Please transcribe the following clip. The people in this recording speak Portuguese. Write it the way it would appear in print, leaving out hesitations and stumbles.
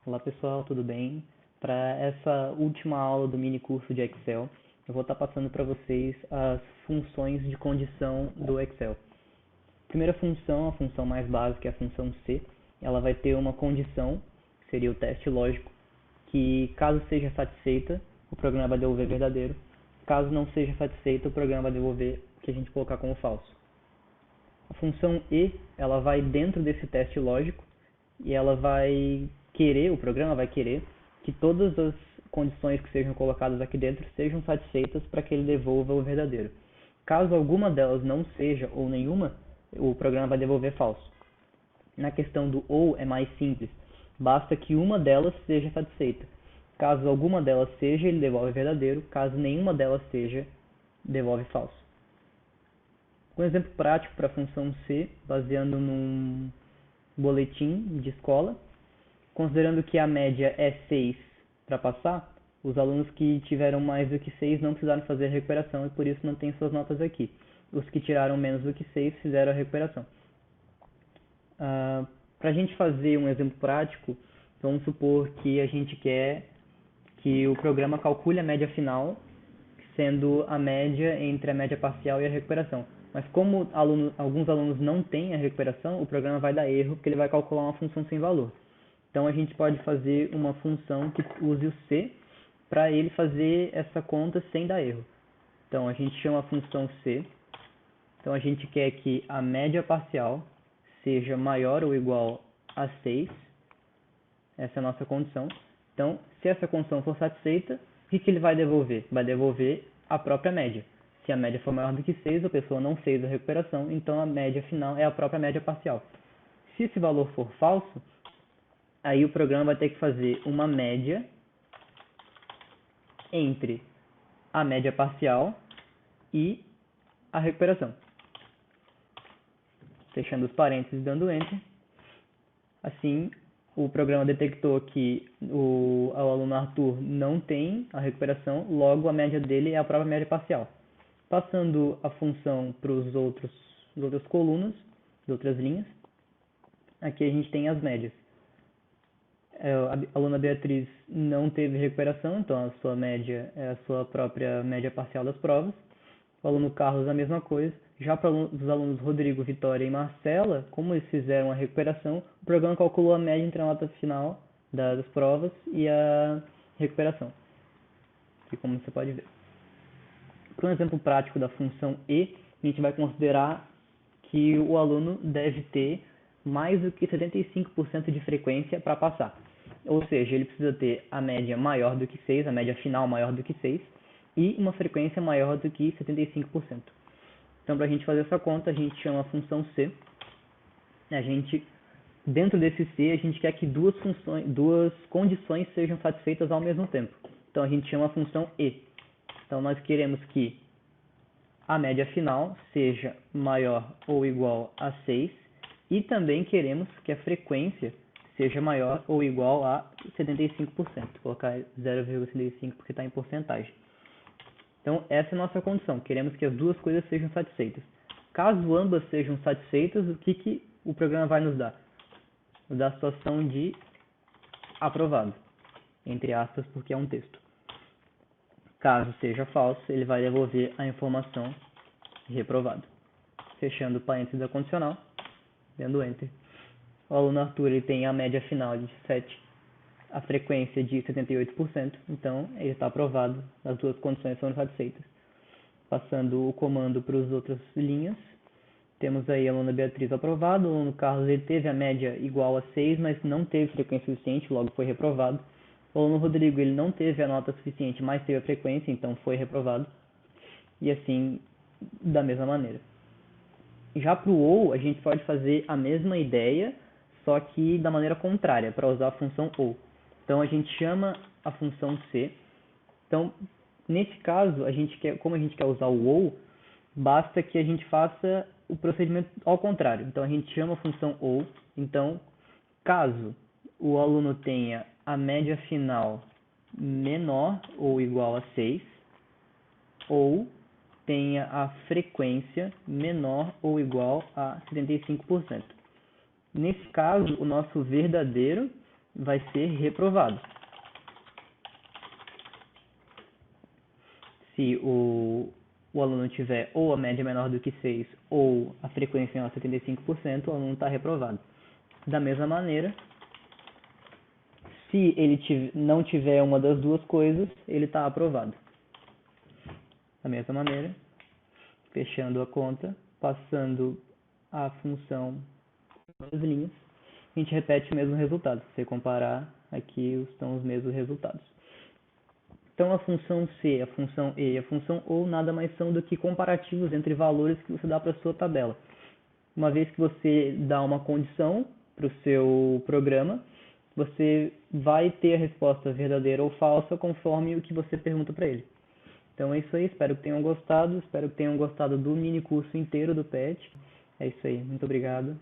Olá pessoal, tudo bem? Para essa última aula do mini curso de Excel, eu vou estar passando para vocês as funções de condição do Excel. A primeira função, a função mais básica, é a função C. Ela vai ter uma condição, que seria o teste lógico, que caso seja satisfeita, o programa vai devolver verdadeiro. Caso não seja satisfeita, o programa vai devolver o que a gente colocar como falso. A função E, ela vai dentro desse teste lógico e ela vai querer, o programa vai querer, que todas as condições que sejam colocadas aqui dentro sejam satisfeitas para que ele devolva o verdadeiro. Caso alguma delas não seja ou nenhuma, o programa vai devolver falso. Na questão do ou é mais simples, basta que uma delas seja satisfeita. Caso alguma delas seja, ele devolve verdadeiro, caso nenhuma delas seja, devolve falso. Um exemplo prático para a função C, baseando num boletim de escola, considerando que a média é 6 para passar, os alunos que tiveram mais do que 6 não precisaram fazer a recuperação e por isso não tem suas notas aqui. Os que tiraram menos do que 6 fizeram a recuperação. Para a gente fazer um exemplo prático, vamos supor que a gente quer que o programa calcule a média final, sendo a média entre a média parcial e a recuperação. Mas como alguns alunos não têm a recuperação, o programa vai dar erro porque ele vai calcular uma função sem valor. Então a gente pode fazer uma função que use o C para ele fazer essa conta sem dar erro. Então a gente chama a função C. Então a gente quer que a média parcial seja maior ou igual a 6. Essa é a nossa condição. Então, se essa condição for satisfeita, o que ele vai devolver? Vai devolver a própria média. Se a média for maior do que 6, a pessoa não fez a recuperação, então a média final é a própria média parcial. Se esse valor for falso, aí o programa vai ter que fazer uma média entre a média parcial e a recuperação. Fechando os parênteses e dando Enter. Assim, o programa detectou que o aluno Arthur não tem a recuperação, logo a média dele é a própria média parcial. Passando a função para as outras colunas, as outras linhas, aqui a gente tem as médias. A aluna Beatriz não teve recuperação, então a sua média é a sua própria média parcial das provas. O aluno Carlos a mesma coisa. Já para os alunos Rodrigo, Vitória e Marcela, como eles fizeram a recuperação, o programa calculou a média entre a nota final das provas e a recuperação, aqui como você pode ver. Para um exemplo prático da função E, a gente vai considerar que o aluno deve ter mais do que 75% de frequência para passar. Ou seja, ele precisa ter a média maior do que 6, a média final maior do que 6, e uma frequência maior do que 75%. Então, para a gente fazer essa conta, a gente chama a função C. Dentro desse C, a gente quer que duas condições sejam satisfeitas ao mesmo tempo. Então, a gente chama a função E. Então, nós queremos que a média final seja maior ou igual a 6 e também queremos que a frequência seja maior ou igual a 75%. Vou colocar 0,75 porque está em porcentagem. Então, essa é a nossa condição. Queremos que as duas coisas sejam satisfeitas. Caso ambas sejam satisfeitas, o que o programa vai nos dar? Nos dá a situação de aprovado, entre aspas, porque é um texto. Caso seja falso, ele vai devolver a informação de reprovado. Fechando o parênteses da condicional, dando Enter. O aluno Arthur ele tem a média final de 7, a frequência de 78%, então ele está aprovado, as duas condições foram satisfeitas. Passando o comando para as outras linhas, temos aí a aluna Beatriz aprovado, o aluno Carlos ele teve a média igual a 6, mas não teve frequência suficiente, logo foi reprovado. O aluno Rodrigo ele não teve a nota suficiente, mas teve a frequência, então foi reprovado. E assim, da mesma maneira. Já para o OU, a gente pode fazer a mesma ideia, só que da maneira contrária, para usar a função OU. Então, a gente chama a função C. Então, nesse caso, como a gente quer usar o OU, basta que a gente faça o procedimento ao contrário. Então, a gente chama a função OU. Então, caso o aluno tenha a média final menor ou igual a 6, ou tenha a frequência menor ou igual a 75%. Nesse caso, o nosso verdadeiro vai ser reprovado. Se o aluno tiver ou a média menor do que 6 ou a frequência menor de 75%, o aluno está reprovado. Da mesma maneira, se ele não tiver uma das duas coisas, ele está aprovado. Da mesma maneira, fechando a conta, passando a função nas linhas, a gente repete o mesmo resultado. Se você comparar, aqui estão os mesmos resultados. Então, a função C, a função E e a função OR nada mais são do que comparativos entre valores que você dá para a sua tabela. Uma vez que você dá uma condição para o seu programa, você vai ter a resposta verdadeira ou falsa conforme o que você pergunta para ele. Então é isso aí, espero que tenham gostado do mini curso inteiro do PET. É isso aí, muito obrigado.